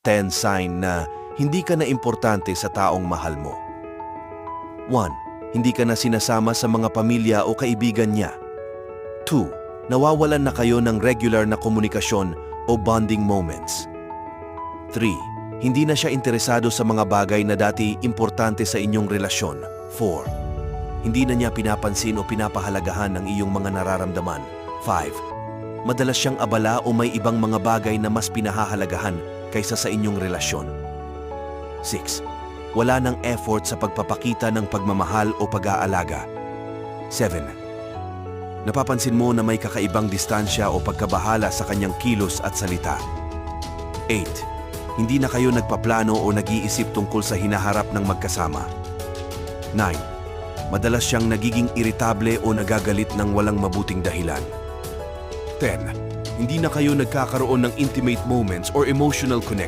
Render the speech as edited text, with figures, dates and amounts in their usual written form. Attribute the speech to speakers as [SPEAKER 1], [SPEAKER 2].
[SPEAKER 1] 10 sign na hindi ka na importante sa taong mahal mo. 1. Hindi ka na sinasama sa mga pamilya o kaibigan niya. 2. Nawawalan na kayo ng regular na komunikasyon o bonding moments. 3. Hindi na siya interesado sa mga bagay na dati importante sa inyong relasyon. 4. Hindi na niya pinapansin o pinapahalagahan ang iyong mga nararamdaman. 5. Madalas siyang abala o may ibang mga bagay na mas pinahahalagahan kaysa sa inyong relasyon. 6. Wala ng effort sa pagpapakita ng pagmamahal o pag-aalaga. 7. Napapansin mo na may kakaibang distansya o pagkabahala sa kanyang kilos at salita. 8. Hindi na kayo nagpaplano o nag-iisip tungkol sa hinaharap ng magkasama. 9. Madalas siyang nagiging iritable o nagagalit ng walang mabuting dahilan. 10. Hindi na kayo nagkakaroon ng intimate moments or emotional connection.